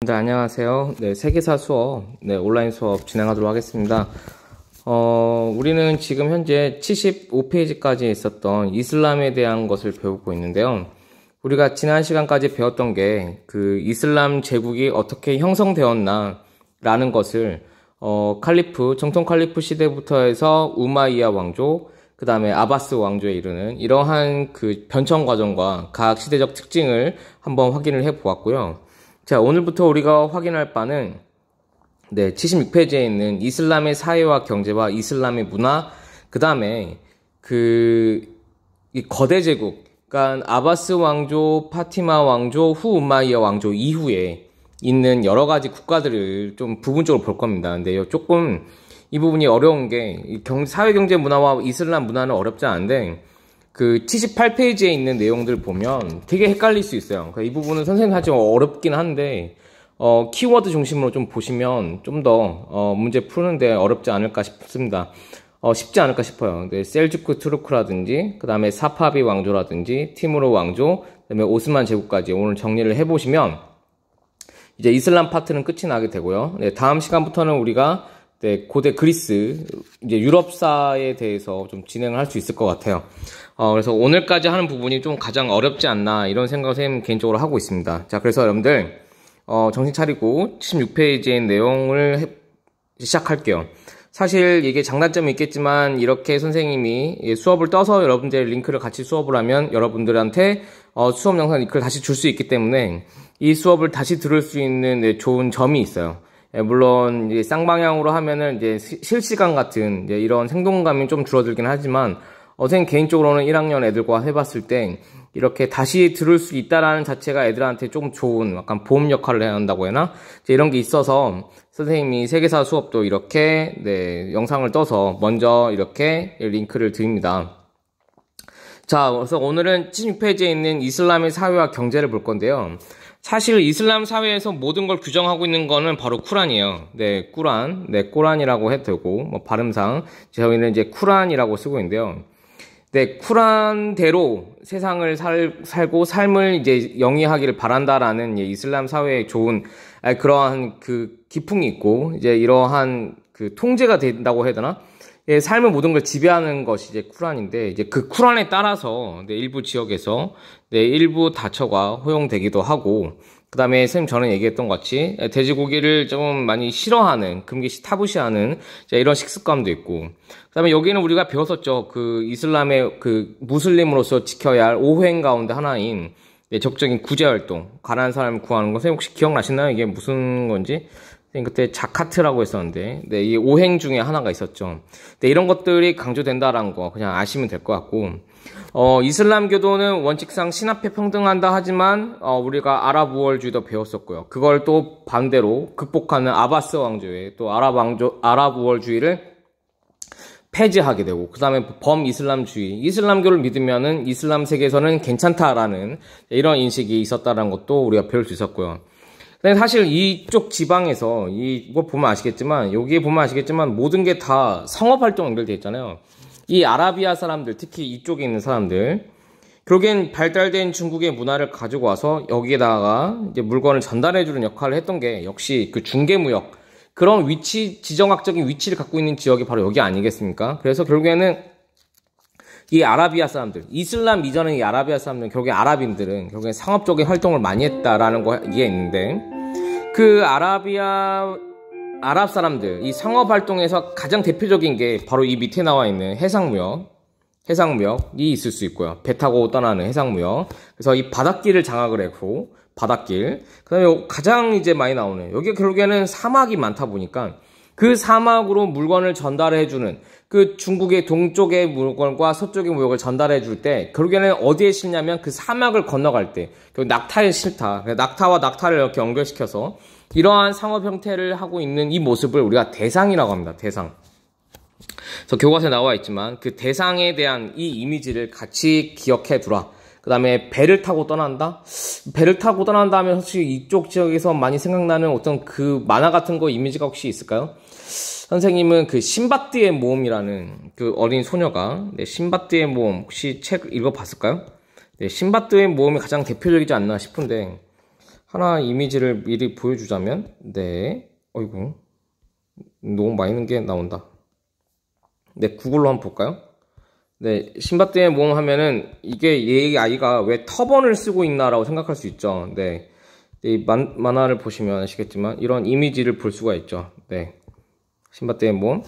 네, 안녕하세요. 네, 세계사 수업, 온라인 수업 진행하도록 하겠습니다. 우리는 지금 현재 75페이지까지 있었던 이슬람에 대한 것을 배우고 있는데요. 우리가 지난 시간까지 배웠던 게 그 이슬람 제국이 어떻게 형성되었나 라는 것을 정통 칼리프 시대부터 해서 우마이야 왕조, 그 다음에 아바스 왕조에 이르는 이러한 그 변천 과정과 각 시대적 특징을 한번 확인을 해 보았고요. 자, 오늘부터 우리가 확인할 바는 76페이지에 있는 이슬람의 사회와 경제와 이슬람의 문화, 그 다음에 이 거대 제국, 그러니까 아바스 왕조, 파티마 왕조, 우마이야 왕조 이후에 있는 여러 가지 국가들을 좀 부분적으로 볼 겁니다. 근데 조금 이 부분이 어려운 게 사회 경제 문화와 이슬람 문화는 어렵지 않은데 그 78페이지에 있는 내용들을 보면 되게 헷갈릴 수 있어요. 그러니까 이 부분은 선생님 사실 어렵긴 한데 키워드 중심으로 좀 보시면 좀 더 문제 푸는데 어렵지 않을까 싶습니다. 쉽지 않을까 싶어요. 근데 셀주크 투르크라든지 그 다음에 사파비 왕조라든지 티무르 왕조, 그 다음에 오스만 제국까지 오늘 정리를 해보시면 이제 이슬람 파트는 끝이 나게 되고요. 다음 시간부터는 우리가 고대 그리스, 이제 유럽사에 대해서 좀 진행을 할 수 있을 것 같아요. 그래서 오늘까지 하는 부분이 좀 가장 어렵지 않나 이런 생각을 선생님 개인적으로 하고 있습니다. 자, 그래서 여러분들 정신 차리고 76페이지의 내용을 시작할게요. 사실 이게 장단점이 있겠지만 이렇게 선생님이 수업을 떠서 여러분들 링크를 같이 수업을 하면 여러분들한테 수업 영상 링크를 다시 줄 수 있기 때문에 이 수업을 다시 들을 수 있는 좋은 점이 있어요. 물론 이제 쌍방향으로 하면은 이제 실시간 같은 이제 이런 생동감이 좀 줄어들긴 하지만 선생님 개인적으로는 1학년 애들과 해봤을 때 이렇게 다시 들을 수 있다라는 자체가 애들한테 좀 좋은 약간 보험 역할을 해야 한다고 해나 이런 게 있어서 선생님이 세계사 수업도 이렇게 영상을 떠서 먼저 이렇게 링크를 드립니다. 자, 그래서 오늘은 76페이지에 있는 이슬람의 사회와 경제를 볼 건데요. 사실 이슬람 사회에서 모든 걸 규정하고 있는 거는 바로 쿠란이에요. 꾸란이라고 해도 되고, 발음상 저희는 이제 쿠란이라고 쓰고 있는데요. 쿠란대로 세상을 살고 삶을 이제 영위하기를 바란다라는 이슬람 사회에 좋은 그러한 그 기풍이 있고, 이제 이러한 그 통제가 된다고 해야 되나? 삶의 모든 걸 지배하는 것이 이제 쿠란인데, 이제 그 쿠란에 따라서 일부 지역에서 일부 다처가 허용되기도 하고, 그 다음에 선생님 전에 얘기했던 것 같이 돼지고기를 좀 많이 싫어하는, 금기시 타부시하는 이런 식습관도 있고, 그 다음에 여기는 우리가 배웠었죠. 그 이슬람의 그 무슬림으로서 지켜야 할 5행 가운데 하나인 적극적인 구제활동, 가난한 사람을 구하는 거. 선생님 혹시 기억나시나요? 이게 무슨 건지? 그때 자카트라고 했었는데, 이 5행 중에 하나가 있었죠. 이런 것들이 강조된다라는 거 그냥 아시면 될 것 같고, 이슬람교도는 원칙상 신합해 평등한다 하지만, 우리가 아랍우월주의도 배웠었고요. 그걸 또 반대로 극복하는 아바스 왕조의 또 아랍우월주의를 폐지하게 되고, 그 다음에 범이슬람주의, 이슬람교를 믿으면은 이슬람 세계에서는 괜찮다라는 이런 인식이 있었다는 것도 우리가 배울 수 있었고요. 근데 사실 이쪽 지방에서 이거 보면 아시겠지만 여기에 보면 아시겠지만 모든 게 다 상업활동 연결되어 있잖아요. 이 아라비아 사람들, 특히 이쪽에 있는 사람들, 결국엔 발달된 중국의 문화를 가지고 와서 여기에다가 이제 물건을 전달해주는 역할을 했던 게 역시 그 중개무역, 그런 지정학적인 위치를 갖고 있는 지역이 바로 여기 아니겠습니까? 그래서 결국에는 이 아라비아 사람들, 이슬람 이전의 이 아라비아 사람들은 결국에 아랍인들은 결국에 상업적인 활동을 많이 했다라는 이게 있는데, 그 아랍 사람들, 이 상업 활동에서 가장 대표적인 게 바로 이 밑에 나와 있는 해상무역이 있을 수 있고요. 배 타고 떠나는 해상무역. 그래서 이 바닷길을 장악을 했고, 바닷길. 그 다음에 가장 이제 많이 나오는, 여기 결국에는 사막이 많다 보니까 그 사막으로 물건을 전달해주는, 그 중국의 동쪽의 물건과 서쪽의 무역을 전달해 줄 때 결국에는 어디에 실냐면 그 사막을 건너갈 때 낙타에 실다. 낙타와 낙타를 이렇게 연결시켜서 이러한 상업 형태를 하고 있는 이 모습을 우리가 대상이라고 합니다. 대상. 그래서 교과서에 나와 있지만 그 대상에 대한 이 이미지를 같이 기억해 두라. 그 다음에 배를 타고 떠난다? 배를 타고 떠난다 하면 혹시 이쪽 지역에서 많이 생각나는 어떤 그 만화 같은 거 이미지가 혹시 있을까요? 선생님은 그 신바드의 모험이라는 그 어린 소녀가 신바드의 모험 혹시 책 읽어봤을까요? 신바드의 모험이 가장 대표적이지 않나 싶은데 하나 이미지를 미리 보여주자면, 네, 어이구, 너무 많이 있는 게 나온다. 네, 구글로 한번 볼까요? 네, 신밧드의 모험 하면은 이게 얘 아이가 왜 터번을 쓰고 있나라고 생각할 수 있죠. 네, 이 만화를 보시면 아시겠지만 이런 이미지를 볼 수가 있죠. 네, 신밧드의 모험,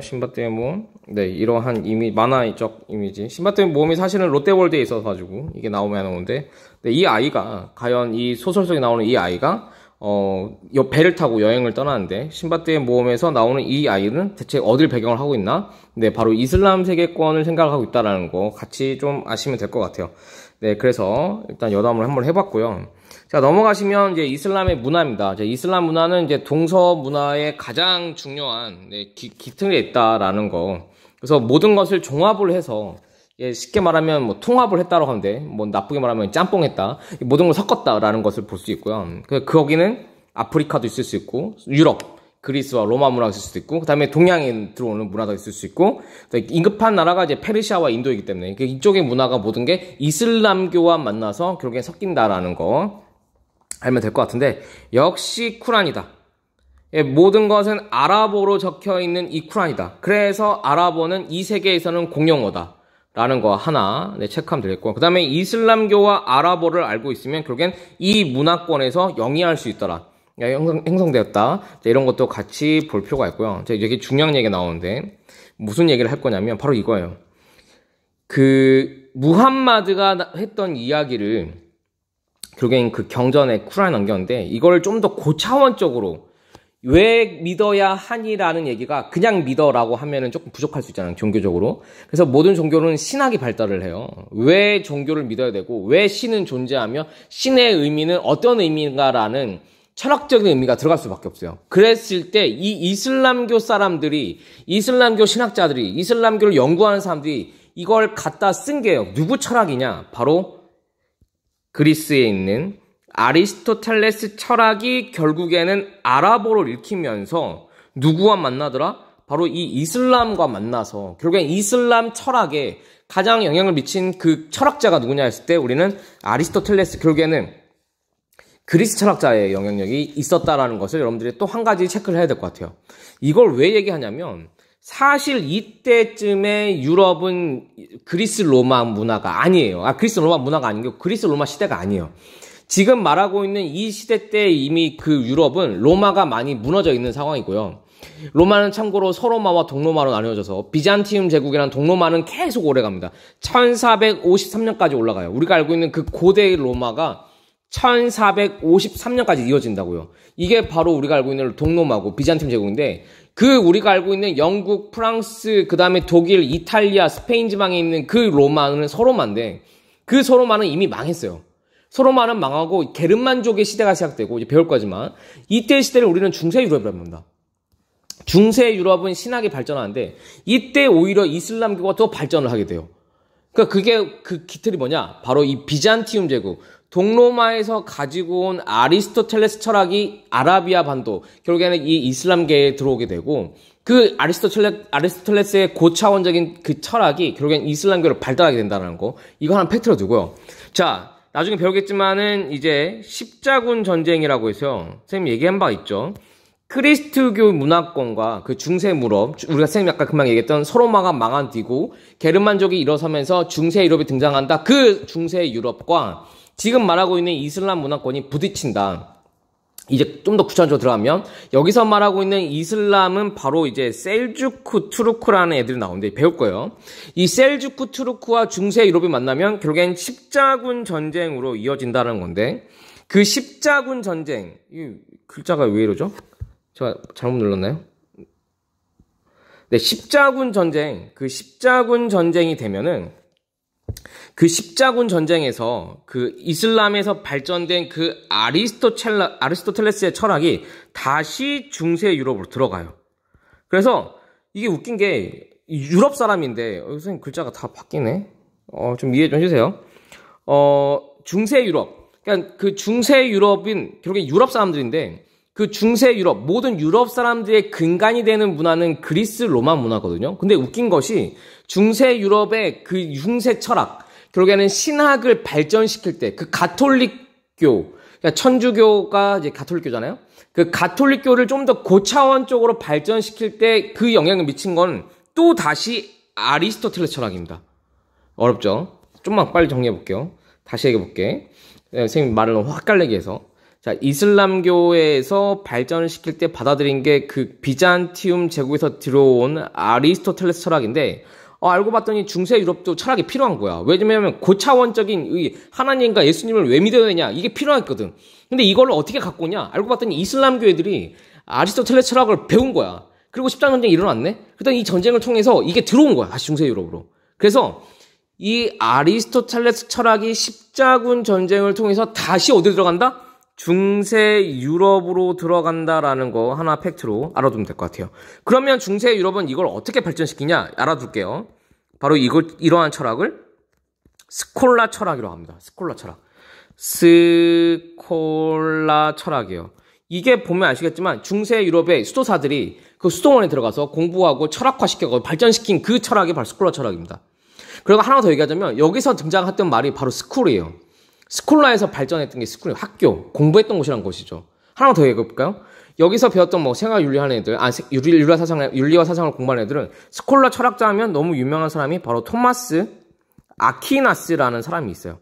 신밧드의 모험, 네, 이러한 만화적 이미지. 신밧드의 모험이 사실은 롯데월드에 있어서 가지고 이게 나오는데, 네, 이 아이가 과연 이 소설 속에 나오는 이 아이가 배를 타고 여행을 떠나는데, 신밧드의 모험에서 나오는 이 아이는 대체 어딜 배경을 하고 있나? 네, 바로 이슬람 세계권을 생각하고 있다라는 거 같이 좀 아시면 될 것 같아요. 네, 그래서 일단 여담을 한번 해봤고요. 자, 넘어가시면 이제 이슬람의 문화입니다. 이슬람 문화는 이제 동서 문화의 가장 중요한, 네, 기틀에 있다라는 거. 그래서 모든 것을 종합을 해서, 예, 쉽게 말하면 뭐 통합을 했다고 하는데, 뭐 나쁘게 말하면 짬뽕했다, 모든 걸 섞었다라는 것을 볼 수 있고요. 거기는 아프리카도 있을 수 있고, 유럽, 그리스와 로마 문화가 있을 수도 있고, 그 다음에 동양에 들어오는 문화가 있을 수 있고, 인급한 나라가 이제 페르시아와 인도이기 때문에 이쪽의 문화가 모든 게 이슬람교와 만나서 결국엔 섞인다라는 거 알면 될 것 같은데, 역시 쿠란이다. 예, 모든 것은 아랍어로 적혀 있는 이 쿠란이다. 그래서 아랍어는 이 세계에서는 공용어다 라는 거 하나, 네, 체크하면 되겠고, 그 다음에 이슬람교와 아랍어를 알고 있으면 결국엔 이 문화권에서 영위할 수 있더라, 형성되었다. 자, 이런 것도 같이 볼 필요가 있고요. 자, 여기 중요한 얘기가 나오는데 무슨 얘기를 할 거냐면 바로 이거예요. 무함마드가 했던 이야기를 결국엔 그 경전에 쿠란에 남겼는데, 이걸 좀 더 고차원적으로 왜 믿어야 하니라는 얘기가 그냥 믿어라고 하면은 조금 부족할 수 있잖아요, 종교적으로. 그래서 모든 종교는 신학이 발달을 해요. 왜 종교를 믿어야 되고, 왜 신은 존재하며 신의 의미는 어떤 의미인가라는 철학적인 의미가 들어갈 수밖에 없어요. 그랬을 때 이 이슬람교 사람들이, 이슬람교 신학자들이, 이슬람교를 연구하는 사람들이 이걸 갖다 쓴 게요, 누구 철학이냐? 바로 그리스에 있는 아리스토텔레스 철학이 결국에는 아랍어로 읽히면서 누구와 만나더라? 바로 이 이슬람과 만나서 결국엔 이슬람 철학에 가장 영향을 미친 그 철학자가 누구냐 했을 때 우리는 아리스토텔레스, 결국에는 그리스 철학자의 영향력이 있었다라는 것을 여러분들이 또 한 가지 체크를 해야 될 것 같아요. 이걸 왜 얘기하냐면, 사실 이때쯤에 유럽은 그리스 로마 문화가 아니에요. 그리스 로마 문화가 아닌 게 그리스 로마 시대가 아니에요. 지금 말하고 있는 이 시대 때 이미 그 유럽은 로마가 많이 무너져 있는 상황이고요. 로마는 참고로 서로마와 동로마로 나뉘어져서 비잔티움 제국이라는 동로마는 계속 오래갑니다. 1453년까지 올라가요. 우리가 알고 있는 그 고대 로마가 1453년까지 이어진다고요. 이게 바로 우리가 알고 있는 동로마고 비잔티움 제국인데, 우리가 알고 있는 영국, 프랑스, 그 다음에 독일, 이탈리아, 스페인 지방에 있는 그 로마는 서로마인데, 그 서로마는 이미 망했어요. 서로마는 망하고 게르만족의 시대가 시작되고, 이제 배울 거지만, 이때 시대를 우리는 중세 유럽이라고 합니다. 중세 유럽은 신학이 발전하는데, 이때 오히려 이슬람교가 더 발전을 하게 돼요. 그러니까 그 기틀이 뭐냐? 바로 이 비잔티움 제국, 동로마에서 가지고 온 아리스토텔레스 철학이 아라비아 반도, 결국에는 이 이슬람계에 들어오게 되고, 그 아리스토텔레스의 고차원적인 그 철학이 결국엔 이슬람교를 발달하게 된다는 거, 이거 하나 팩트로 두고요. 자, 나중에 배우겠지만은 이제 십자군 전쟁이라고 해서 선생님 얘기한 바 있죠. 크리스트교 문화권과 그 중세 유럽, 우리가 선생님 아까 금방 얘기했던 서로마가 망한 뒤고 게르만족이 일어서면서 중세 유럽이 등장한다. 그 중세 유럽과 지금 말하고 있는 이슬람 문화권이 부딪힌다. 이제 좀 더 구체적으로 들어가면, 여기서 말하고 있는 이슬람은 바로 이제 셀주크 투르크라는 애들이 나오는데 배울 거예요. 이 셀주크 투르크와 중세 유럽이 만나면 결국엔 십자군 전쟁으로 이어진다는 건데, 그 십자군 전쟁, 이 글자가 왜 이러죠? 제가 잘못 눌렀나요? 네, 십자군 전쟁, 그 십자군 전쟁이 되면은, 그 십자군 전쟁에서 그 이슬람에서 발전된 그 아리스토텔레스의 철학이 다시 중세 유럽으로 들어가요. 그래서 이게 웃긴 게 유럽 사람인데, 선생님 글자가 다 바뀌네. 좀 이해 좀 해주세요. 중세 유럽. 그러니까 그 중세 유럽인 결국에 유럽 사람들인데, 그 중세 유럽, 모든 유럽 사람들의 근간이 되는 문화는 그리스 로마 문화거든요. 근데 웃긴 것이 중세 유럽의 그 중세 철학, 결국에는 신학을 발전시킬 때 그 가톨릭교, 그러니까 천주교가 이제 가톨릭교잖아요. 그 가톨릭교를 좀 더 고차원적으로 발전시킬 때 그 영향을 미친 건 또 다시 아리스토텔레스 철학입니다. 어렵죠? 좀만 빨리 정리해 볼게요. 다시 얘기해 볼게. 선생님 말을 너무 헷갈리게 해서. 자, 이슬람교에서 발전을 시킬 때 받아들인 게 그 비잔티움 제국에서 들어온 아리스토텔레스 철학인데, 알고 봤더니 중세 유럽도 철학이 필요한 거야. 왜냐면 고차원적인 하나님과 예수님을 왜 믿어야 되냐, 이게 필요했거든. 근데 이걸 어떻게 갖고 오냐? 알고 봤더니 이슬람교 애들이 아리스토텔레스 철학을 배운 거야. 그리고 십자전쟁이 일어났네? 그랬더니 이 전쟁을 통해서 이게 들어온 거야. 다시 중세 유럽으로. 그래서 이 아리스토텔레스 철학이 십자군 전쟁을 통해서 다시 어디로 들어간다? 중세 유럽으로 들어간다라는 거 하나 팩트로 알아두면 될 것 같아요. 그러면 중세 유럽은 이걸 어떻게 발전시키냐? 알아둘게요. 바로 이러한 철학을 스콜라 철학이라고 합니다. 스콜라 철학. 스콜라 철학이에요. 이게 보면 아시겠지만 중세 유럽의 수도사들이 그 수도원에 들어가서 공부하고 철학화시켜서 발전시킨 그 철학이 바로 스콜라 철학입니다. 그리고 하나 더 얘기하자면 여기서 등장했던 말이 바로 스쿨이에요. 스콜라에서 발전했던 게 스쿨이에요. 학교, 공부했던 곳이라는 것이죠. 하나 더 얘기해볼까요? 여기서 배웠던 뭐 생활윤리하는 애들, 윤리와 사상을 공부하는 애들은 스콜라 철학자 하면 너무 유명한 사람이 바로 토마스 아퀴나스라는 사람이 있어요.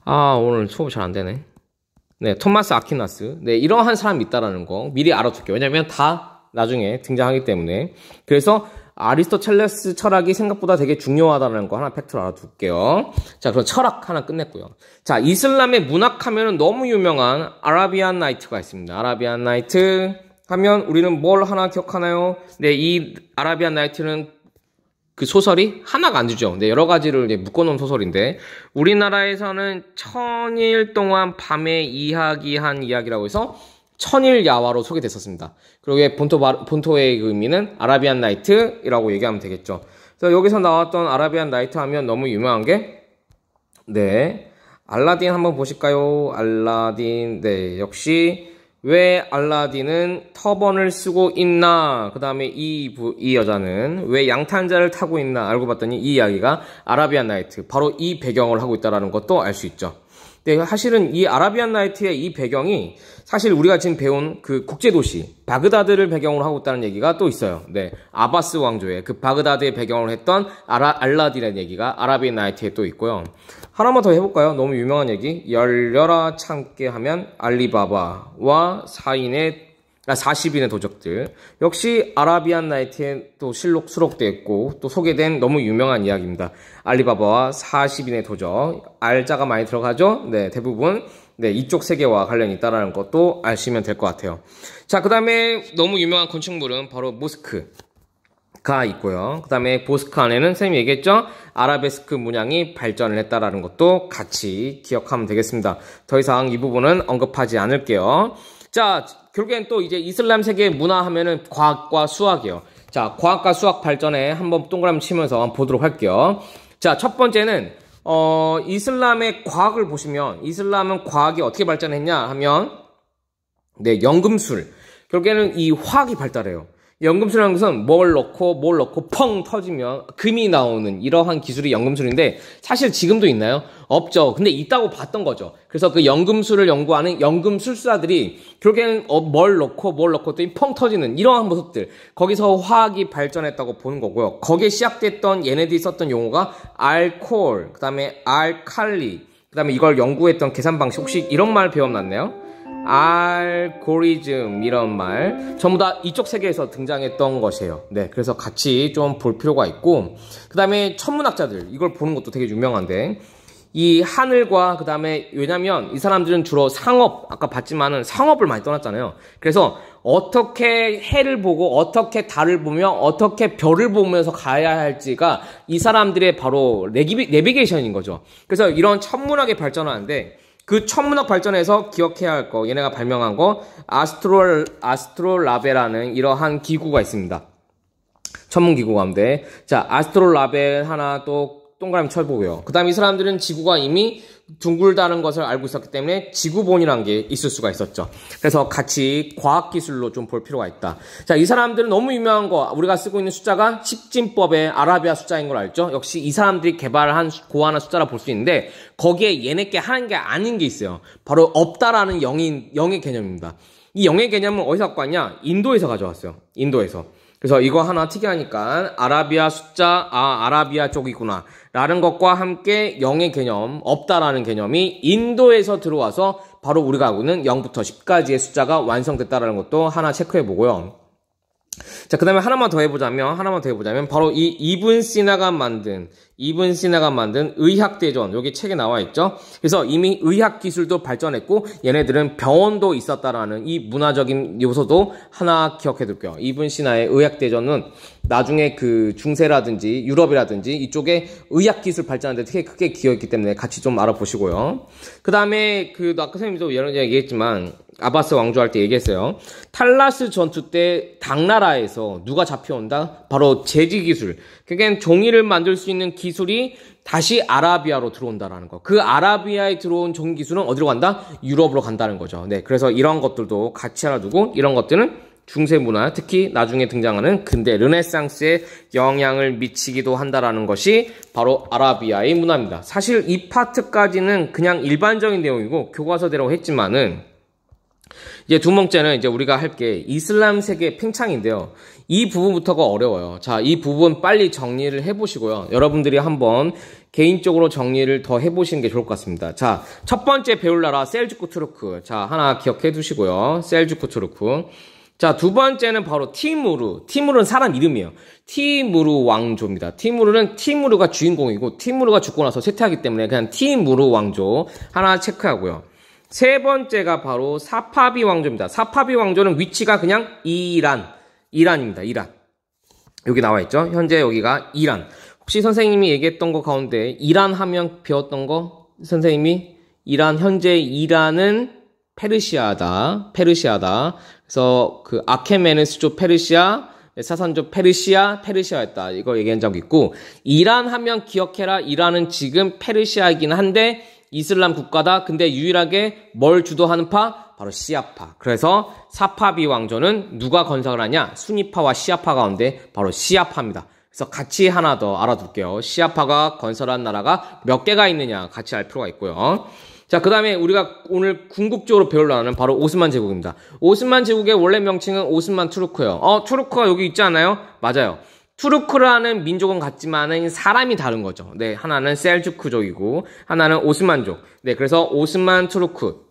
오늘 수업이 잘 안 되네. 네, 토마스 아퀴나스. 네, 이러한 사람이 있다라는 거 미리 알아둘게요. 왜냐면 다 나중에 등장하기 때문에. 그래서 아리스토텔레스 철학이 생각보다 되게 중요하다는 거 하나 팩트로 알아둘게요. 자, 그럼 철학 하나 끝냈고요. 자, 이슬람의 문학 하면은 너무 유명한 아라비안 나이트가 있습니다. 아라비안 나이트 하면 우리는 뭘 하나 기억하나요? 네, 이 아라비안 나이트는 그 소설이 하나가 안 주죠. 네, 여러 가지를 이제 묶어놓은 소설인데, 우리나라에서는 1000일 동안 밤에 이야기한 이야기라고 해서 천일야화로 소개됐었습니다. 그리고 본토의 의미는 아라비안 나이트라고 얘기하면 되겠죠. 그래서 여기서 나왔던 아라비안 나이트 하면 너무 유명한 게, 네, 알라딘 한번 보실까요? 알라딘. 네, 역시 왜 알라딘은 터번을 쓰고 있나, 그 다음에 이 여자는 왜 양탄자를 타고 있나 알고 봤더니 이 이야기가 아라비안 나이트, 바로 이 배경을 하고 있다는 것도 알 수 있죠. 네, 사실은 이 아라비안 나이트의 이 배경이 사실 우리가 지금 배운 그 국제도시 바그다드를 배경으로 하고 있다는 얘기가 또 있어요. 네, 아바스 왕조의 그 바그다드의 배경으로 했던 알라딘이라는 얘기가 아라비안 나이트에 또 있고요. 하나만 더 해볼까요? 너무 유명한 얘기. 열려라 참게 하면 알리바바와 40인의 도적들. 역시 아라비안 나이트에 또 수록되어 있고 또 소개된 너무 유명한 이야기입니다. 알리바바와 40인의 도적. 알자가 많이 들어가죠? 네, 대부분 네, 이쪽 세계와 관련이 있다는 것도 아시면 될 것 같아요. 자, 그 다음에 너무 유명한 건축물은 바로 모스크가 있고요. 그 다음에 모스크 안에는 선생님이 얘기했죠? 아라베스크 문양이 발전을 했다라는 것도 같이 기억하면 되겠습니다. 더 이상 이 부분은 언급하지 않을게요. 자, 결국엔 또 이제 이슬람 세계의 문화 하면은 과학과 수학이에요. 자, 과학과 수학 발전에 한번 동그라미 치면서 한번 보도록 할게요. 자, 첫 번째는 이슬람의 과학을 보시면, 이슬람은 과학이 어떻게 발전했냐 하면, 네, 연금술. 결국에는 이 화학이 발달해요. 연금술이라는 것은 뭘 넣고 펑 터지면 금이 나오는 이러한 기술이 연금술인데, 사실 지금도 있나요? 없죠. 근데 있다고 봤던 거죠. 그래서 그 연금술을 연구하는 연금술사들이 결국에는 뭘 넣고 또 펑 터지는 이러한 모습들, 거기서 화학이 발전했다고 보는 거고요. 거기에 시작됐던 얘네들이 썼던 용어가 알코올, 그 다음에 알칼리, 그 다음에 이걸 연구했던 계산 방식, 혹시 이런 말 배워놨나요? 알고리즘, 이런 말 전부 다 이쪽 세계에서 등장했던 것이에요. 네, 그래서 같이 좀 볼 필요가 있고, 그 다음에 천문학자들 이걸 보는 것도 되게 유명한데, 이 하늘과 그 다음에, 왜냐면 이 사람들은 주로 상업, 아까 봤지만은 상업을 많이 떠났잖아요. 그래서 어떻게 해를 보고 어떻게 달을 보며 어떻게 별을 보면서 가야 할지가 이 사람들의 바로 내비게이션인 거죠. 그래서 이런 천문학이 발전하는데, 그 천문학 발전에서 기억해야 할 거, 얘네가 발명한 거, 아스트롤라베라는 이러한 기구가 있습니다. 천문기구 가운데. 자, 아스트롤라베 하나 또 동그라미 쳐보고요. 그 다음에 이 사람들은 지구가 이미 둥글다는 것을 알고 있었기 때문에 지구본이라는 게 있을 수가 있었죠. 그래서 같이 과학기술로 좀 볼 필요가 있다. 자, 이 사람들은 너무 유명한 거, 우리가 쓰고 있는 숫자가 십진법의 아라비아 숫자인 걸 알죠? 역시 이 사람들이 개발한 고안한 숫자라 볼 수 있는데 거기에 얘네께 하는 게 아닌 게 있어요. 바로 없다라는 영의 개념입니다. 이 영의 개념은 어디서 갖고 왔냐? 인도에서 가져왔어요. 인도에서. 그래서 이거 하나 특이하니까 아라비아 숫자, 아라비아 쪽이구나 라는 것과 함께 영의 개념, 없다라는 개념이 인도에서 들어와서 바로 우리가 알고 있는 0부터 10까지의 숫자가 완성됐다라는 것도 하나 체크해 보고요. 자, 그 다음에 하나만 더 해보자면 바로 이 이븐 시나가 만든 의학대전, 여기 책에 나와 있죠. 그래서 이미 의학 기술도 발전했고 얘네들은 병원도 있었다라는 이 문화적인 요소도 하나 기억해 둘게요. 이븐 시나의 의학대전은 나중에 그 중세라든지 유럽이라든지 이쪽에 의학 기술 발전하는데 되게 크게 기여했기 때문에 같이 좀 알아보시고요. 그 다음에 아까 선생님도 여러 번 얘기했지만 아바스 왕조할 때 얘기했어요. 탈라스 전투 때 당나라에서 누가 잡혀온다? 바로 제지 기술. 그러니까 종이를 만들 수 있는 기술이 다시 아라비아로 들어온다라는 거. 그 아라비아에 들어온 종이 기술은 어디로 간다? 유럽으로 간다는 거죠. 네, 그래서 이런 것들도 같이 알아두고 이런 것들은 중세 문화, 특히 나중에 등장하는 근대 르네상스에 영향을 미치기도 한다라는 것이 바로 아라비아의 문화입니다. 사실 이 파트까지는 그냥 일반적인 내용이고 교과서대로 했지만은 이제 두 번째는 이제 우리가 할 게 이슬람 세계 팽창인데요. 이 부분부터가 어려워요. 자, 이 부분 빨리 정리를 해보시고요. 여러분들이 한번 개인적으로 정리를 더 해보시는 게 좋을 것 같습니다. 자, 첫 번째 배울 나라 셀주크 투르크. 자, 하나 기억해 두시고요. 셀주크 투르크. 자, 두 번째는 바로 티무르. 티무르는 사람 이름이에요. 티무르 왕조입니다. 티무르는 티무르가 주인공이고 티무르가 죽고 나서 쇠퇴하기 때문에 그냥 티무르 왕조 하나 체크하고요. 세 번째가 바로 사파비 왕조입니다. 사파비 왕조는 위치가 그냥 이란입니다. 이란. 여기 나와 있죠? 현재 여기가 이란. 혹시 선생님이 얘기했던 거 가운데 이란 하면 배웠던 거? 선생님이 현재 이란은 페르시아다. 그래서 그 아케메네스조 페르시아, 사산조 페르시아였다. 이거 얘기한 적 있고, 이란 하면 기억해라. 이란은 지금 페르시아이긴 한데 이슬람 국가다. 근데 유일하게 뭘 주도하는 파? 바로 시아파. 그래서 사파비 왕조는 누가 건설을 하냐? 수니파와 시아파 가운데 바로 시아파입니다. 그래서 같이 하나 더 알아둘게요. 시아파가 건설한 나라가 몇 개가 있느냐 같이 알 필요가 있고요. 자, 그 다음에 우리가 오늘 궁극적으로 배울 나라는 바로 오스만 제국입니다. 오스만 제국의 원래 명칭은 오스만 투르크예요. 투르크가 여기 있지 않나요? 맞아요. 투르크라는 민족은 같지만은 사람이 다른 거죠. 네, 하나는 셀주크족이고 하나는 오스만족. 네, 그래서 오스만 투르크.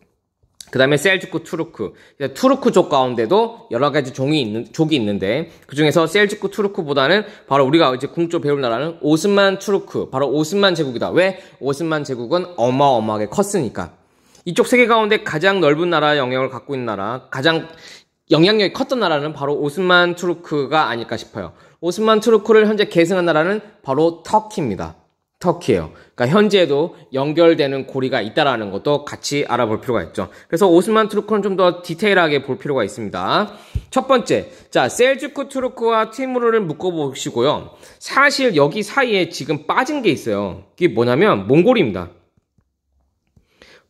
그 다음에 셀주크 투르크. 투르크족 가운데도 여러 가지 족이 있는데 그 중에서 셀주크 투르크보다는 바로 우리가 이제 궁극적으로 배울 나라는 오스만 투르크. 바로 오스만 제국이다. 왜? 오스만 제국은 어마어마하게 컸으니까. 이쪽 세계 가운데 가장 넓은 나라 영향을 갖고 있는 나라, 가장 영향력이 컸던 나라는 바로 오스만 투르크가 아닐까 싶어요. 오스만 투르크를 현재 계승한 나라는 바로 터키입니다. 터키예요. 그러니까 현재도 연결되는 고리가 있다라는 것도 같이 알아볼 필요가 있죠. 그래서 오스만 투르크는 좀 더 디테일하게 볼 필요가 있습니다. 첫 번째, 자, 셀주크 투르크와 티무르를 묶어보시고요. 사실 여기 사이에 지금 빠진 게 있어요. 그게 뭐냐면 몽골입니다.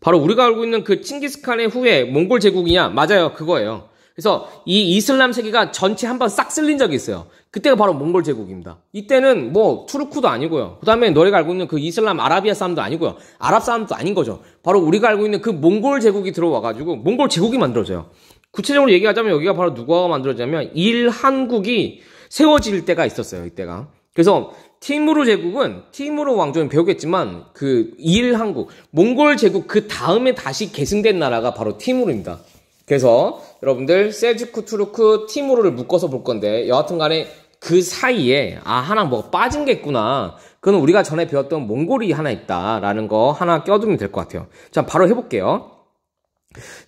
바로 우리가 알고 있는 그 칭기스칸의 후에 몽골 제국이냐? 맞아요. 그거예요. 그래서 이 이슬람 세계가 전체 한번 싹 쓸린 적이 있어요. 그때가 바로 몽골 제국입니다. 이때는 뭐 투르크도 아니고요. 그 다음에 너희가 알고 있는 그 이슬람 아라비아 사람도 아니고요. 아랍 사람도 아닌 거죠. 바로 우리가 알고 있는 그 몽골 제국이 들어와가지고 몽골 제국이 만들어져요. 구체적으로 얘기하자면 여기가 바로 누가 만들어졌냐면 일한국이 세워질 때가 있었어요. 이때가. 그래서 티무르 제국은 티무르 왕조는 배우겠지만 그 일한국 몽골 제국 그 다음에 다시 계승된 나라가 바로 티무르입니다. 그래서 여러분들 셀주크 투르크 티무르를 묶어서 볼 건데 여하튼 간에 그 사이에 하나 뭐 빠진 게 있구나. 그건 우리가 전에 배웠던 몽골이 하나 있다라는 거 하나 껴두면 될 것 같아요. 자, 바로 해볼게요.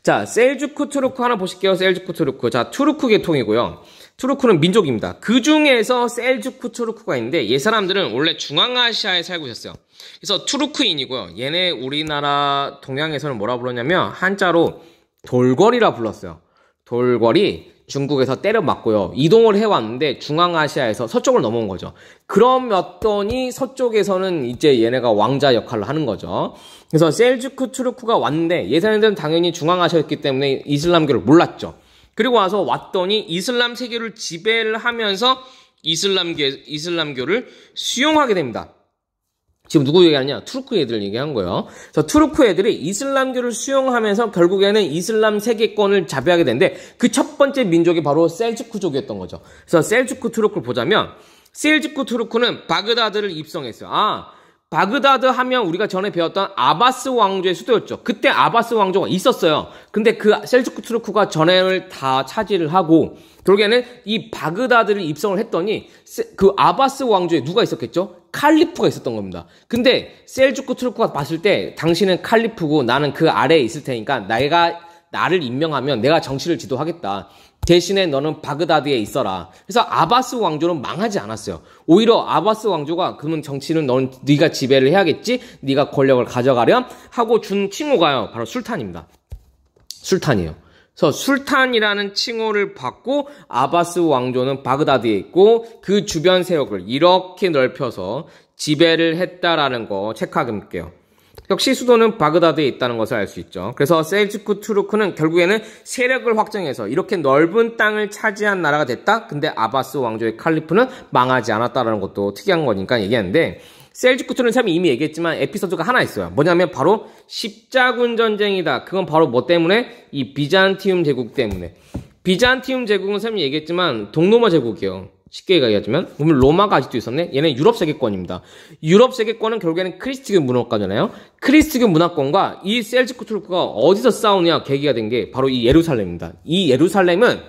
자, 셀주크 투르크 하나 보실게요. 셀주크 투르크. 자, 투르크 계통이고요. 투르크는 민족입니다. 그 중에서 셀주크 투르크가 있는데 이 사람들은 원래 중앙아시아에 살고 있었어요. 그래서 투르크인이고요. 얘네 우리나라 동양에서는 뭐라 불렀냐면 한자로 돌궐이라 불렀어요. 돌궐이 중국에서 때려맞고요. 이동을 해왔는데 중앙아시아에서 서쪽으로 넘어온 거죠. 그러면더니 서쪽에서는 이제 얘네가 왕자 역할을 하는 거죠. 그래서 셀주크 투르크가 왔는데 예산들은 당연히 중앙아시아였기 때문에 이슬람교를 몰랐죠. 그리고 왔더니 이슬람 세계를 지배를 하면서 이슬람교를 수용하게 됩니다. 지금 누구 얘기하느냐? 투르크 애들 얘기한 거예요. 그래서 투르크 애들이 이슬람교를 수용하면서 결국에는 이슬람 세계권을 자배하게 되는데 그 첫 번째 민족이 바로 셀주크족이었던 거죠. 그래서 셀주크 투르크를 보자면 셀주크 투르크는 바그다드를 입성했어요. 바그다드 하면 우리가 전에 배웠던 아바스 왕조의 수도였죠. 그때 아바스 왕조가 있었어요. 근데 그 셀주크 투르크가 전행을 다 차지를 하고 결국에는 이 바그다드를 입성을 했더니 그 아바스 왕조에 누가 있었겠죠? 칼리프가 있었던 겁니다. 근데 셀주크 투르크가 봤을 때 당신은 칼리프고 나는 그 아래에 있을 테니까 나를 임명하면 내가 정치를 지도하겠다. 대신에 너는 바그다드에 있어라. 그래서 아바스 왕조는 망하지 않았어요. 오히려 아바스 왕조가 그러면 정치는 네가 지배를 해야겠지? 네가 권력을 가져가렴? 하고 준 칭호가요. 바로 술탄입니다. 술탄이에요. 그래서 술탄이라는 칭호를 받고 아바스 왕조는 바그다드에 있고 그 주변 세력을 이렇게 넓혀서 지배를 했다라는 거 체크하게 볼게요. 역시 수도는 바그다드에 있다는 것을 알 수 있죠. 그래서 셀주크 투르크는 결국에는 세력을 확장해서 이렇게 넓은 땅을 차지한 나라가 됐다? 근데 아바스 왕조의 칼리프는 망하지 않았다라는 것도 특이한 거니까 얘기하는데 셀주크 투르크는 이미 얘기했지만 에피소드가 하나 있어요. 뭐냐면 바로 십자군 전쟁이다. 그건 바로 뭐 때문에? 이 비잔티움 제국 때문에. 비잔티움 제국은 쌤이 얘기했지만 동로마 제국이에요. 쉽게 얘기하자면 보면 로마가 아직도 있었네. 얘는 유럽 세계권입니다. 유럽 세계권은 결국에는 크리스트교 문화권이잖아요. 크리스트교 문화권과 이 셀주크 투르크가 어디서 싸우냐 계기가 된 게 바로 이 예루살렘입니다. 이 예루살렘은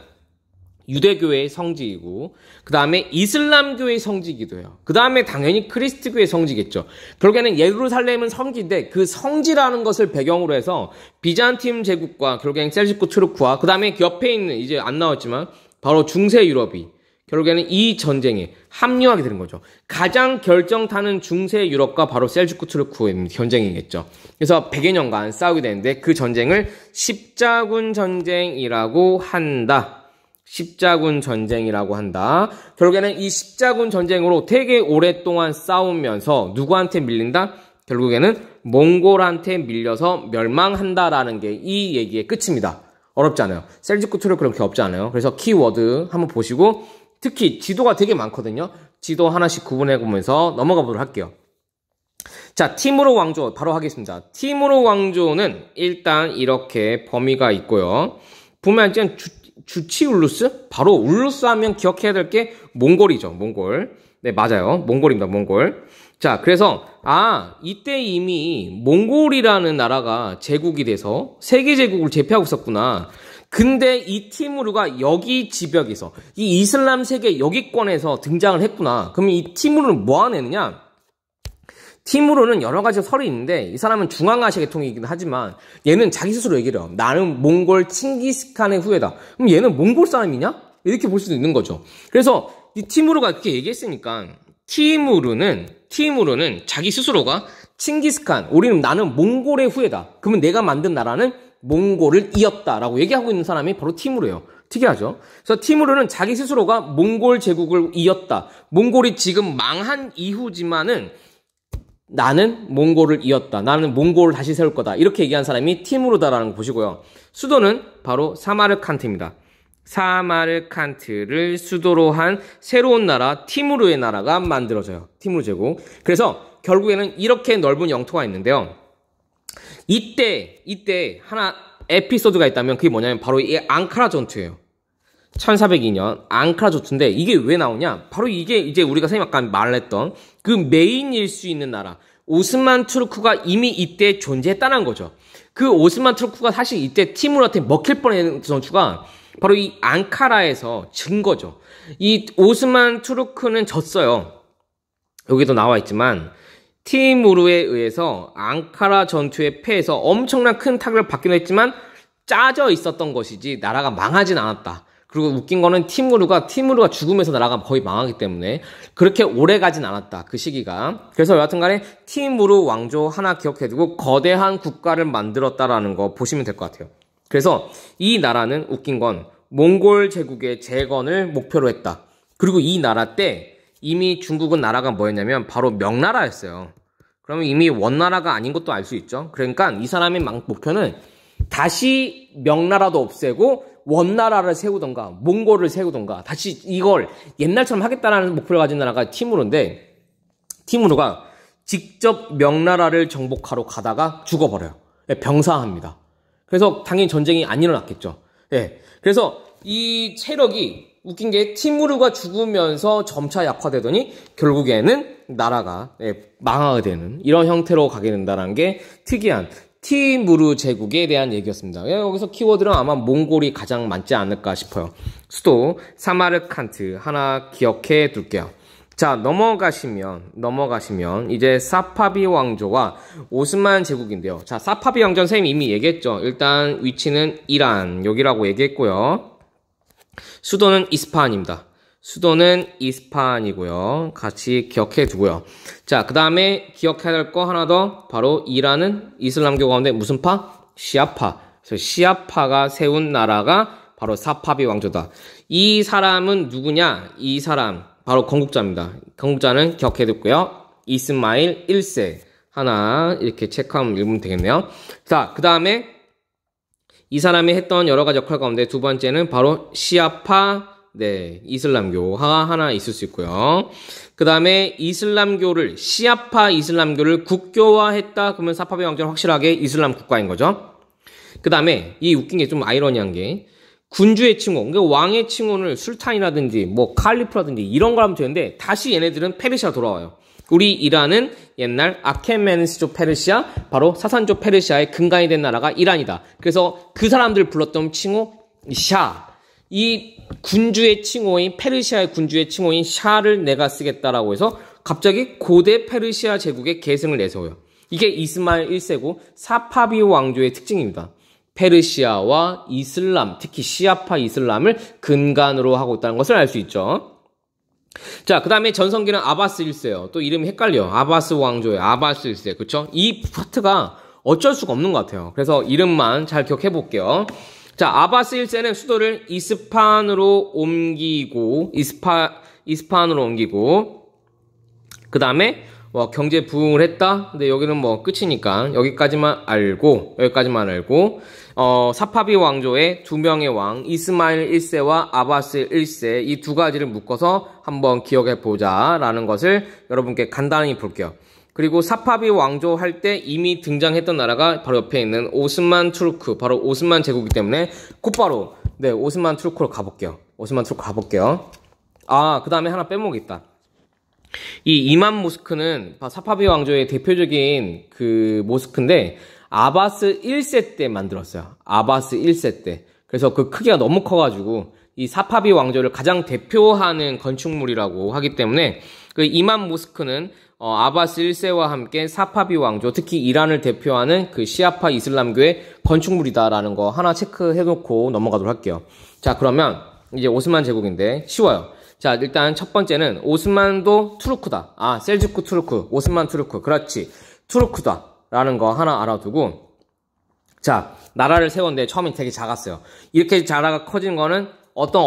유대교의 성지이고 그 다음에 이슬람교의 성지이기도 해요. 그 다음에 당연히 크리스트교의 성지겠죠. 결국에는 예루살렘은 성지인데 그 성지라는 것을 배경으로 해서 비잔티움 제국과 결국에는 셀주크 투르크와 그 다음에 옆에 있는 이제 안 나왔지만 바로 중세 유럽이 결국에는 이 전쟁에 합류하게 되는 거죠. 가장 결정타는 중세 유럽과 바로 셀주크 투르크의 전쟁이겠죠. 그래서 100여 년간 싸우게 되는데 그 전쟁을 십자군 전쟁이라고 한다. 십자군 전쟁이라고 한다. 결국에는 이 십자군 전쟁으로 되게 오랫동안 싸우면서 누구한테 밀린다? 결국에는 몽골한테 밀려서 멸망한다라는 게 이 얘기의 끝입니다. 어렵지 않아요. 셀주크 투르크 그렇게 어렵지 않아요. 그래서 키워드 한번 보시고 특히 지도가 되게 많거든요. 지도 하나씩 구분해 보면서 넘어가 보도록 할게요. 자, 티무르 왕조 바로 하겠습니다. 티무르 왕조는 일단 이렇게 범위가 있고요. 보면 지금 주치울루스? 바로 울루스 하면 기억해야 될 게 몽골이죠. 몽골. 네, 맞아요. 몽골입니다. 몽골. 자, 그래서 이때 이미 몽골이라는 나라가 제국이 돼서 세계 제국을 제패하고 있었구나. 근데 이 티무르가 여기 지벽에서 이 이슬람 세계 여기권에서 등장을 했구나. 그러면 이 티무르는 뭐 하는 애느냐? 티무르는 여러 가지 설이 있는데 이 사람은 중앙아시아 계통이긴 하지만 얘는 자기 스스로 얘기를 해요. 나는 몽골 칭기스칸의 후예다. 그럼 얘는 몽골 사람이냐? 이렇게 볼 수도 있는 거죠. 그래서 이 티무르가 그렇게 얘기했으니까 티무르는 자기 스스로가 칭기스칸, 나는 몽골의 후예다. 그러면 내가 만든 나라는 몽골을 이었다라고 얘기하고 있는 사람이 바로 티무르예요. 특이하죠? 그래서 티무르는 자기 스스로가 몽골 제국을 이었다. 몽골이 지금 망한 이후지만은 나는 몽골을 이었다. 나는 몽골을 다시 세울 거다. 이렇게 얘기한 사람이 티무르다라는 거 보시고요. 수도는 바로 사마르칸트입니다. 사마르칸트를 수도로 한 새로운 나라 티무르의 나라가 만들어져요. 티무르 제국. 그래서 결국에는 이렇게 넓은 영토가 있는데요. 이때 하나 에피소드가 있다면 그게 뭐냐면 바로 이 앙카라 전투예요. 1402년 앙카라 전투인데 이게 왜 나오냐? 바로 이게 이제 우리가 선생님 아까 말했던 그 메인일 수 있는 나라 오스만 투르크가 이미 이때 존재했다는 거죠. 그 오스만 투르크가 사실 이때 티무르한테 먹힐 뻔했던 전투가 바로 이 앙카라에서 진 거죠. 이 오스만 투르크는 졌어요. 여기도 나와 있지만 티무르에 의해서 앙카라 전투에 패해서 엄청난 큰 타격을 받기도 했지만 짜져 있었던 것이지 나라가 망하진 않았다. 그리고 웃긴 거는 티무르가 죽으면서 나라가 거의 망하기 때문에 그렇게 오래 가진 않았다. 그 시기가. 그래서 여하튼간에 티무르 왕조 하나 기억해두고 거대한 국가를 만들었다라는 거 보시면 될 것 같아요. 그래서 이 나라는 웃긴 건 몽골 제국의 재건을 목표로 했다. 그리고 이 나라 때 이미 중국은 나라가 뭐였냐면 바로 명나라였어요. 그러면 이미 원나라가 아닌 것도 알 수 있죠. 그러니까 이 사람의 목표는 다시 명나라도 없애고 원나라를 세우던가 몽골을 세우던가 다시 이걸 옛날처럼 하겠다라는 목표를 가진 나라가 티무르인데, 티무르가 직접 명나라를 정복하러 가다가 죽어버려요. 병사합니다. 그래서 당연히 전쟁이 안 일어났겠죠. 예. 그래서 이 세력이 웃긴 게 티무르가 죽으면서 점차 약화되더니 결국에는 나라가 망하게 되는 이런 형태로 가게 된다는 게 특이한 티무르 제국에 대한 얘기였습니다. 여기서 키워드는 아마 몽골이 가장 많지 않을까 싶어요. 수도 사마르칸트 하나 기억해 둘게요. 자, 넘어가시면 이제 사파비 왕조와 오스만 제국인데요. 자, 사파비 왕조는 선생님이 이미 얘기했죠. 일단 위치는 이란 여기라고 얘기했고요. 수도는 이스파한입니다. 수도는 이스파한이고요. 같이 기억해 두고요. 자, 그 다음에 기억해야 될 거 하나 더. 바로 이란은 이슬람교 가운데 무슨 파? 시아파. 그래서 시아파가 세운 나라가 바로 사파비 왕조다. 이 사람은 누구냐? 이 사람 바로 건국자입니다. 건국자는 기억해 두고요. 이스마일 1세 하나 이렇게 체크하면 읽으면 되겠네요. 자, 그 다음에 이 사람이 했던 여러 가지 역할 가운데 두 번째는 바로 시아파, 이슬람교가 하나 있을 수 있고요. 그 다음에 시아파 이슬람교를 국교화했다. 그러면 사파비 왕조는 확실하게 이슬람 국가인 거죠. 그 다음에 이 웃긴 게 좀 아이러니한 게 군주의 칭호, 그러니까 왕의 칭호를 술탄이라든지 뭐 칼리프라든지 이런 걸 하면 되는데 다시 얘네들은 페르시아 돌아와요. 우리 이란은 옛날 아케메네스조 페르시아, 바로 사산조 페르시아의 근간이 된 나라가 이란이다. 그래서 그 사람들 불렀던 칭호 샤, 이 군주의 칭호인 페르시아의 군주의 칭호인 샤를 내가 쓰겠다라고 해서 갑자기 고대 페르시아 제국의 계승을 내세워요. 이게 이스마일 1세고 사파비 왕조의 특징입니다. 페르시아와 이슬람, 특히 시아파 이슬람을 근간으로 하고 있다는 것을 알 수 있죠. 자, 그 다음에 전성기는 아바스 1세요. 또 이름이 헷갈려요. 아바스 왕조예요. 아바스 1세. 그쵸? 이 파트가 어쩔 수가 없는 것 같아요. 그래서 이름만 잘 기억해 볼게요. 자, 아바스 1세는 수도를 이스파한으로 옮기고, 그 다음에 경제 부흥을 했다? 근데 여기는 끝이니까 여기까지만 알고, 사파비 왕조의 두 명의 왕, 이스마일 1세와 아바스 1세, 이 두 가지를 묶어서 한번 기억해 보자라는 것을 여러분께 간단히 볼게요. 그리고 사파비 왕조 할 때 이미 등장했던 나라가 바로 옆에 있는 오스만 투르크, 바로 오스만 제국이기 때문에 곧바로, 오스만 투르크로 가볼게요. 아, 그 다음에 하나 빼먹겠다. 이 이만 모스크는 사파비 왕조의 대표적인 그 모스크인데 아바스 1세 때 만들었어요. 아바스 1세 때. 그래서 그 크기가 너무 커가지고 이 사파비 왕조를 가장 대표하는 건축물이라고 하기 때문에 그 이만 모스크는 아바스 1세와 함께 사파비 왕조, 특히 이란을 대표하는 그 시아파 이슬람교의 건축물이다라는 거 하나 체크해놓고 넘어가도록 할게요. 자, 그러면 이제 오스만 제국인데 쉬워요. 자, 일단 첫 번째는 오스만도 투르크다. 아, 셀주크 투르크, 오스만 투르크. 그렇지. 투르크다. 라는 거 하나 알아두고. 자, 나라를 세웠는데 처음엔 되게 작았어요. 이렇게 나라가 커진 거는 어떤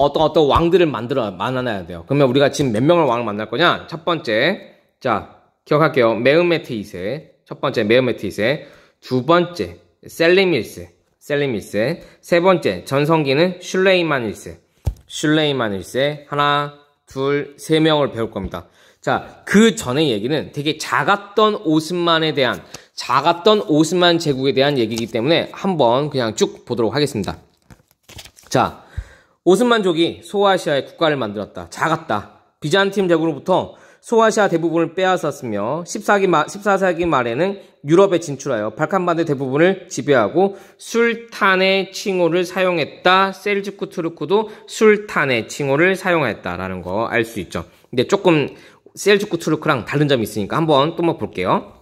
왕들을 만나야 돼요. 그러면 우리가 지금 몇 명을 왕을 만날 거냐? 첫 번째. 자, 기억할게요. 메흐메트 2세. 첫 번째, 메흐메트 2세. 두 번째, 셀림 1세. 세 번째, 전성기는 슐레이만 1세. 하나, 둘, 세 명을 배울 겁니다. 자, 그 전의 얘기는 되게 작았던 오스만 제국에 대한 얘기이기 때문에 한번 그냥 쭉 보도록 하겠습니다. 자, 오스만족이 소아시아의 국가를 만들었다. 작았다. 비잔틴 제국으로부터 소아시아 대부분을 빼앗았으며 14세기 말에는 유럽에 진출하여 발칸반도 대부분을 지배하고 술탄의 칭호를 사용했다. 셀주크 투르크도 술탄의 칭호를 사용했다라는 거 알 수 있죠. 근데 조금 셀주크 투르크랑 다른 점이 있으니까 한번 또 볼게요.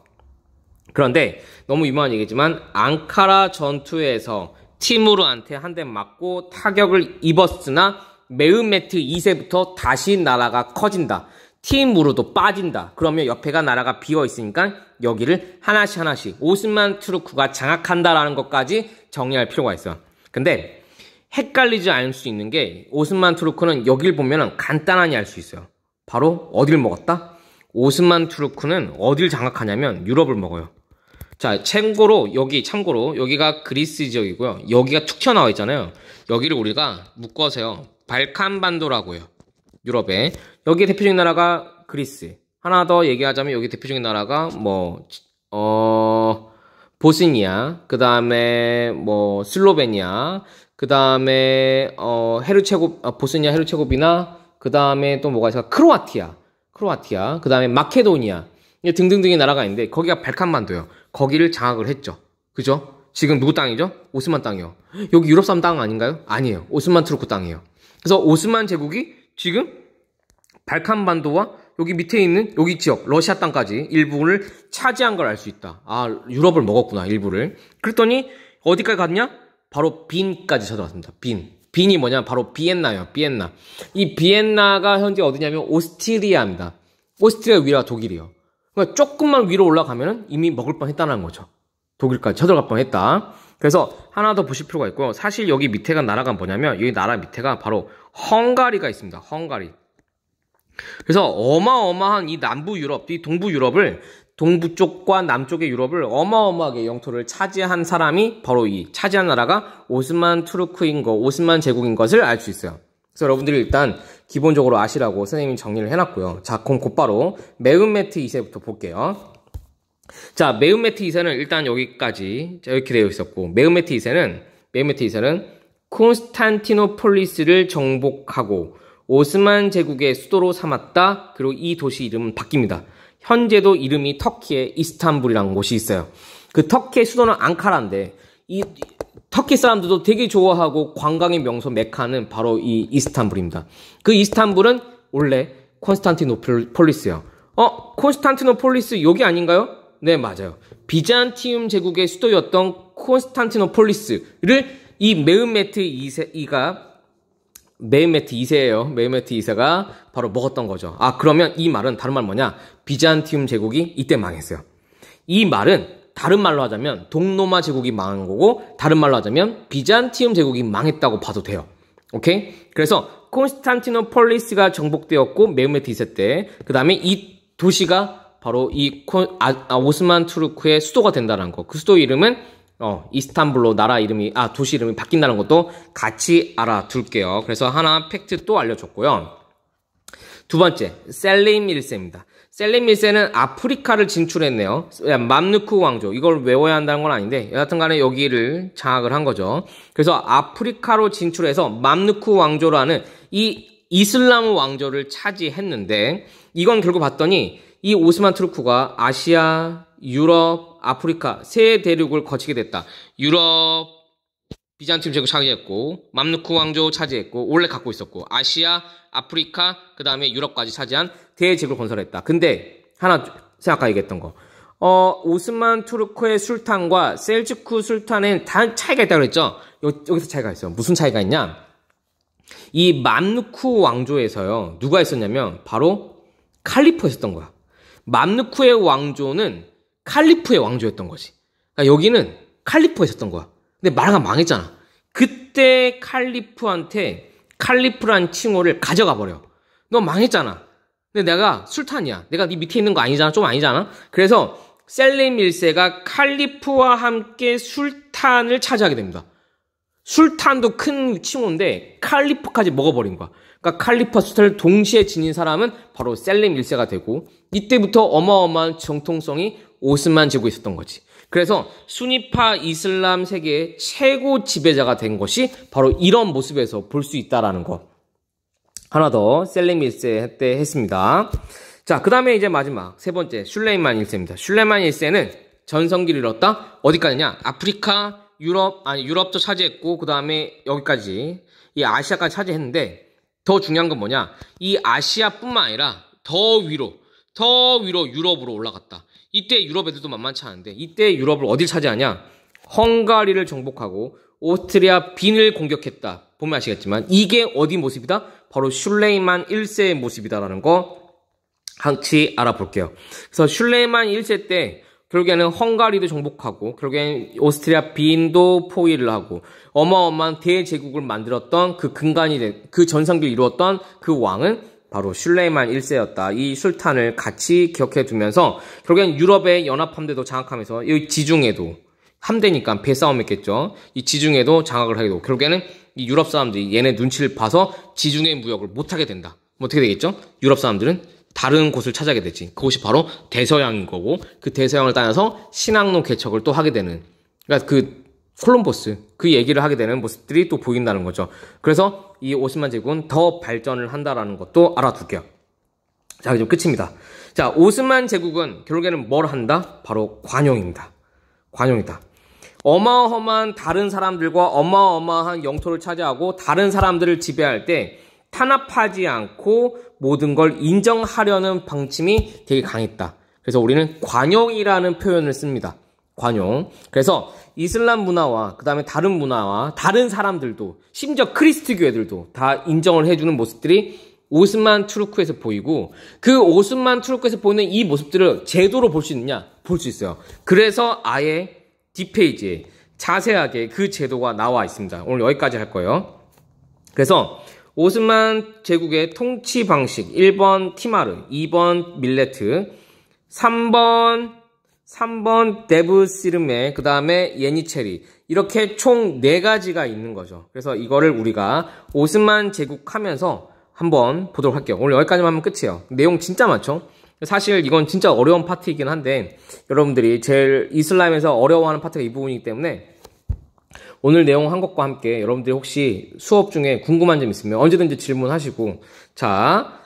그런데 너무 유명한 얘기지만 앙카라 전투에서 티무르한테 한 대 맞고 타격을 입었으나 메흐메트 2세부터 다시 나라가 커진다. 티무르도 빠진다. 그러면 옆에가 나라가 비어있으니까 여기를 하나씩 오스만 투르크가 장악한다라는 것까지 정리할 필요가 있어요. 근데 헷갈리지 않을 수 있는 게 오스만 투르크는 여길 보면은 간단하게 알 수 있어요. 바로 어딜 먹었다? 오스만 투르크는 어딜 장악하냐면 유럽을 먹어요. 자, 참고로 여기가 그리스 지역이고요. 여기가 툭 튀어나와 있잖아요. 여기를 우리가 묶어서요. 발칸반도라고 해요. 유럽에. 여기 대표적인 나라가 그리스. 하나 더 얘기하자면 여기 대표적인 나라가 보스니아, 그 다음에 슬로베니아, 그 다음에 보스니아 헤르체고비나, 그 다음에 또 뭐가 있을까? 크로아티아, 그 다음에 마케도니아 등등등의 나라가 있는데 거기가 발칸반도예요. 거기를 장악을 했죠. 그죠? 지금 누구 땅이죠? 오스만 땅이요. 여기 유럽 사람 땅 아닌가요? 아니에요. 오스만 투르크 땅이에요. 그래서 오스만 제국이 지금 발칸반도와 여기 밑에 있는 여기 지역 러시아 땅까지 일부를 차지한 걸 알 수 있다. 아, 유럽을 먹었구나, 일부를. 그랬더니 어디까지 갔냐? 바로 빈까지 찾아왔습니다. 빈이 뭐냐? 바로 비엔나예요. 비엔나. 이 비엔나가 현재 어디냐면 오스트리아입니다. 오스트리아 위가 독일이에요. 그러니까 조금만 위로 올라가면 이미 먹을 뻔 했다는 거죠. 독일까지 쳐들어갈 뻔 했다. 그래서 하나 더 보실 필요가 있고요. 사실 여기 밑에가 나라가 뭐냐면 여기 나라 밑에가 바로 헝가리가 있습니다. 헝가리. 그래서 어마어마한 이 남부 유럽, 이 동부 유럽을, 동부 쪽과 남쪽의 유럽을 어마어마하게 영토를 차지한 사람이 바로 이 차지한 나라가 오스만 투르크인 거, 오스만 제국인 것을 알 수 있어요. 그래서 여러분들이 일단 기본적으로 아시라고 선생님이 정리를 해놨고요. 자, 그럼 곧바로 메흐메트 2세부터 볼게요. 자, 메흐메트 2세는 일단 여기까지 이렇게 되어 있었고, 메흐메트 2세는 콘스탄티노폴리스를 정복하고 오스만 제국의 수도로 삼았다. 그리고 이 도시 이름은 바뀝니다. 현재도 이름이 터키의 이스탄불이라는 곳이 있어요. 그 터키의 수도는 앙카라인데 이 터키 사람들도 되게 좋아하고 관광의 명소 메카는 바로 이 이스탄불입니다. 그 이스탄불은 원래 콘스탄티노폴리스예요. 콘스탄티노폴리스 여기 아닌가요? 네, 맞아요. 비잔티움 제국의 수도였던 콘스탄티노폴리스를 이 메흐메트 2세예요. 메흐메트 2세가 바로 먹었던 거죠. 아, 그러면 이 말은 다른 말 뭐냐? 비잔티움 제국이 이때 망했어요. 이 말은 다른 말로 하자면 동로마 제국이 망한 거고, 다른 말로 하자면 비잔티움 제국이 망했다고 봐도 돼요. 오케이? 그래서 콘스탄티노폴리스가 정복되었고 메흐메트 2세 때, 그 다음에 이 도시가 바로 이 오스만 투르크의 수도가 된다는 거. 그 수도 이름은 이스탄불로 도시 이름이 바뀐다는 것도 같이 알아둘게요. 그래서 하나 팩트 또 알려줬고요. 두 번째, 셀림 1세입니다. 셀림 1세는 아프리카를 진출했네요. 맘루크 왕조, 이걸 외워야 한다는 건 아닌데 여하튼 간에 여기를 장악을 한 거죠. 그래서 아프리카로 진출해서 맘루크 왕조라는 이 이슬람 왕조를 차지했는데, 이건 결국 봤더니 이 오스만 투르크가 아시아, 유럽, 아프리카 세 대륙을 거치게 됐다. 유럽, 비잔티움 제국 차지했고, 맘루크 왕조 차지했고, 원래 갖고 있었고, 아시아, 아프리카, 그 다음에 유럽까지 차지한 대제국을 건설했다. 근데 하나 아까 얘기했던 거, 오스만 투르크의 술탄과 셀주크 술탄엔 다 차이가 있다고 그랬죠. 여기서 차이가 있어요. 무슨 차이가 있냐? 이 맘루크 왕조에서요, 누가 있었냐면 바로 칼리프가 있었던 거야. 맘루크의 왕조는 칼리프의 왕조였던 거지. 그러니까 여기는 칼리프가 있었던 거야. 근데 나라가 망했잖아. 그때 칼리프란 칭호를 가져가 버려. 너 망했잖아. 근데 내가 술탄이야. 내가 네 밑에 있는 거 아니잖아. 좀 아니잖아. 그래서 셀림 1세가 칼리프와 함께 술탄을 차지하게 됩니다. 술탄도 큰 칭호인데 칼리프까지 먹어버린 거야. 그러니까 칼리프와 술탄을 동시에 지닌 사람은 바로 셀림 1세가 되고, 이때부터 어마어마한 정통성이 오스만 제국에 있었던 거지. 그래서 수니파 이슬람 세계의 최고 지배자가 된 것이 바로 이런 모습에서 볼 수 있다라는 거. 하나 더 셀림 1세 때 했습니다. 자, 그 다음에 이제 마지막 세 번째 슐레이만 1세입니다. 슐레이만 1세는 전성기를 이뤘다. 어디까지냐? 아프리카, 유럽도 차지했고, 그 다음에 여기까지 이 아시아까지 차지했는데, 더 중요한 건 뭐냐? 이 아시아뿐만 아니라 더 위로 유럽으로 올라갔다. 이때 유럽 애들도 만만치 않은데, 이때 유럽을 어딜 차지하냐? 헝가리를 정복하고 오스트리아 빈을 공격했다. 보면 아시겠지만 이게 어디 모습이다? 바로 슐레이만 1세의 모습이다라는 거 같이 알아볼게요. 그래서 슐레이만 1세 때 결국에는 헝가리도 정복하고 결국에는 오스트리아 빈도 포위를 하고 어마어마한 대제국을 만들었던 그 그 전성기를 이루었던 그 왕은 바로 슐레이만 1세였다. 이 술탄을 같이 기억해 두면서 결국엔 유럽의 연합함대도 장악하면서 이 지중해도 함대니까 배싸움했겠죠. 이 지중해도 장악을 하게 되고 결국에는 이 유럽 사람들이 얘네 눈치를 봐서 지중해 무역을 못하게 된다. 어떻게 되겠죠? 유럽 사람들은 다른 곳을 찾아게 되지. 그곳이 바로 대서양인 거고 그 대서양을 따라서 신항로 개척을 또 하게 되는 그러니까 그 콜럼버스 그 얘기를 하게 되는 모습들이 또 보인다는 거죠. 그래서 이 오스만 제국은 더 발전을 한다라는 것도 알아둘게요. 자, 이제 끝입니다. 자, 오스만 제국은 결국에는 뭘 한다? 바로 관용입니다. 관용이다. 어마어마한 다른 사람들과 어마어마한 영토를 차지하고 다른 사람들을 지배할 때 탄압하지 않고 모든 걸 인정하려는 방침이 되게 강했다. 그래서 우리는 관용이라는 표현을 씁니다. 관용. 그래서 이슬람 문화와 그 다음에 다른 문화와 다른 사람들도 심지어 크리스트교회들도 다 인정을 해주는 모습들이 오스만 투르크에서 보이고 그 오스만 투르크에서 보이는 이 모습들을 제도로 볼 수 있느냐? 볼 수 있어요. 그래서 아예 뒷페이지에 자세하게 그 제도가 나와 있습니다. 오늘 여기까지 할 거예요. 그래서 오스만 제국의 통치 방식 1번 티마르, 2번 밀레트, 3번 데브시르메, 그 다음에 예니체리 이렇게 총 4가지가 있는 거죠. 그래서 이거를 우리가 오스만 제국 하면서 한번 보도록 할게요. 오늘 여기까지만 하면 끝이에요. 내용 진짜 많죠? 사실 이건 진짜 어려운 파트이긴 한데 여러분들이 제일 이슬람에서 어려워하는 파트가 이 부분이기 때문에 오늘 내용 한 것과 함께 여러분들이 혹시 수업 중에 궁금한 점 있으면 언제든지 질문하시고 자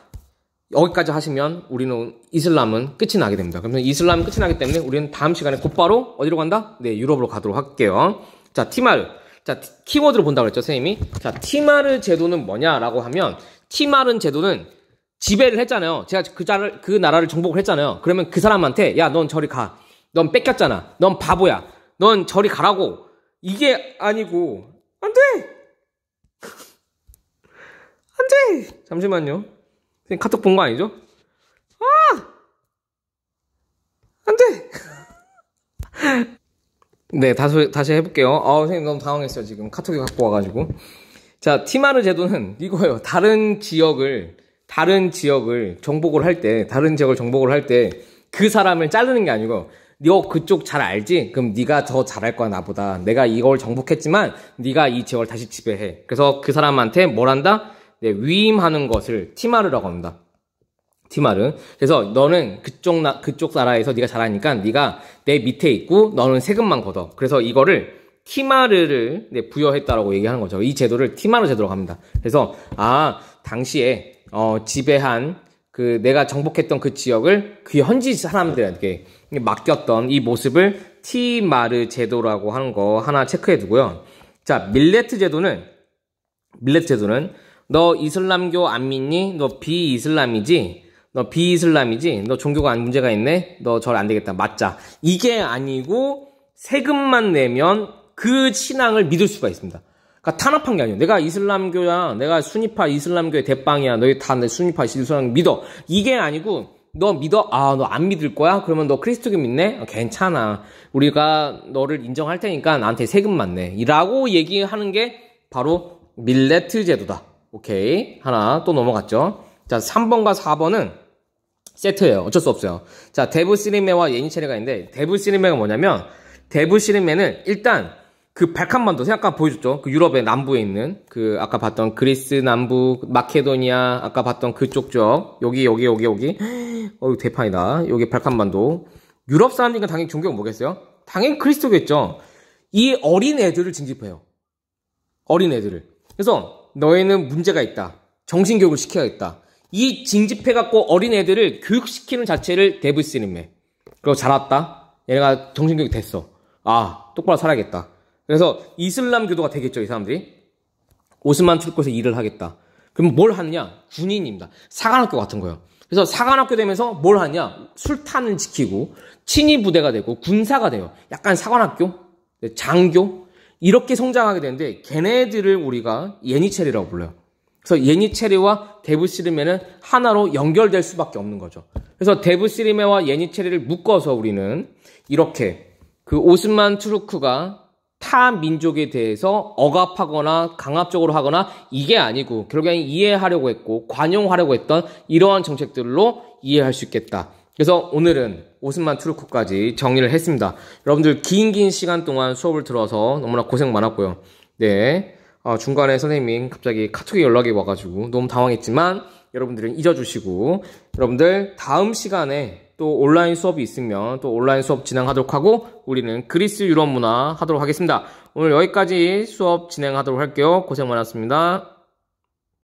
여기까지 하시면 우리는 이슬람은 끝이 나게 됩니다. 그러면 이슬람은 끝이 나기 때문에 우리는 다음 시간에 곧바로 어디로 간다? 네, 유럽으로 가도록 할게요. 자, 티마르. 자, 키워드로 본다고 그랬죠, 선생님이? 자, 티마르 제도는 뭐냐라고 하면 티마르 제도는 지배를 했잖아요. 제가 그 나라를 정복을 했잖아요. 그러면 그 사람한테 야, 넌 저리 가. 넌 뺏겼잖아. 넌 바보야. 넌 저리 가라고. 이게 아니고 안 돼. 안 돼. 잠시만요. 선생님 카톡 본 거 아니죠? 안 돼. 네, 다시 해볼게요. 선생님 너무 당황했어요. 지금 카톡이 갖고 와가지고. 자, 티마르 제도는 이거예요. 다른 지역을 정복을 할 때 그 사람을 자르는 게 아니고 너 그쪽 잘 알지? 그럼 네가 더 잘할 거야 나보다. 내가 이걸 정복했지만 네가 이 지역을 다시 지배해. 그래서 그 사람한테 뭘 한다? 네, 위임하는 것을 티마르라고 합니다. 티마르. 그래서 너는 그쪽 나라에서 네가 잘하니까 네가 내 밑에 있고 너는 세금만 걷어. 그래서 이거를 티마르를 네, 부여했다라고 얘기하는 거죠. 이 제도를 티마르 제도라고 합니다. 그래서 당시에 지배한 내가 정복했던 그 지역을 그 현지 사람들에게 맡겼던 이 모습을 티마르 제도라고 하는 거 하나 체크해 두고요. 자, 밀레트 제도는 너 이슬람교 안 믿니? 너 비이슬람이지? 너 종교가 문제가 있네? 너 절 안 되겠다. 맞자. 이게 아니고 세금만 내면 그 신앙을 믿을 수가 있습니다. 그러니까 탄압한 게 아니에요. 내가 이슬람교야. 내가 수니파 이슬람교의 대빵이야. 너희 다 수니파 이슬람 믿어. 이게 아니고 너 믿어? 너 안 믿을 거야? 그러면 너 크리스토교 믿네? 괜찮아. 우리가 너를 인정할 테니까 나한테 세금만 내. 라고 얘기하는 게 바로 밀레트 제도다. 오케이. 하나 또 넘어갔죠. 자, 3번과 4번은 세트예요. 어쩔 수 없어요. 자, 데브시리메와 예니체리가 있는데 데브시리메가 뭐냐면 데브시리메는 일단 그 발칸반도 잠깐 보여줬죠. 그 유럽의 남부에 있는 아까 봤던 그리스 남부 마케도니아 아까 봤던 그쪽 쪽 여기 대판이다. 여기 발칸반도 유럽 사람들이니까 당연히 종교가 뭐겠어요? 당연히 그리스도겠죠. 이 어린 애들을 징집해요. 어린 애들을. 그래서 너희는 문제가 있다. 정신교육을 시켜야겠다. 이 징집해갖고 어린 애들을 교육시키는 자체를 데브시리메. 그리고 자랐다. 얘네가 정신교육이 됐어. 똑바로 살아야겠다. 그래서 이슬람교도가 되겠죠, 이 사람들이. 오스만 투르크에서 일을 하겠다. 그럼 뭘 하느냐? 군인입니다. 사관학교 같은 거예요. 그래서 사관학교 되면서 뭘 하냐? 술탄을 지키고 친위 부대가 되고 군사가 돼요. 약간 사관학교, 장교 이렇게 성장하게 되는데 걔네들을 우리가 예니체리라고 불러요. 그래서 예니체리와 데브시르메는 하나로 연결될 수밖에 없는 거죠. 그래서 데브시르메와 예니체리를 묶어서 우리는 이렇게 그 오스만 투르크가 타 민족에 대해서 억압하거나 강압적으로 하거나 이게 아니고 결국엔 이해하려고 했고 관용하려고 했던 이러한 정책들로 이해할 수 있겠다. 그래서 오늘은 오스만 투르크까지 정리를 했습니다. 여러분들 긴 시간 동안 수업을 들어서 너무나 고생 많았고요. 네, 중간에 선생님이 갑자기 카톡에 연락이 와가지고 너무 당황했지만 여러분들은 잊어주시고 여러분들 다음 시간에 또 온라인 수업이 있으면 또 온라인 수업 진행하도록 하고 우리는 그리스 유럽 문화 하도록 하겠습니다. 오늘 여기까지 수업 진행하도록 할게요. 고생 많았습니다.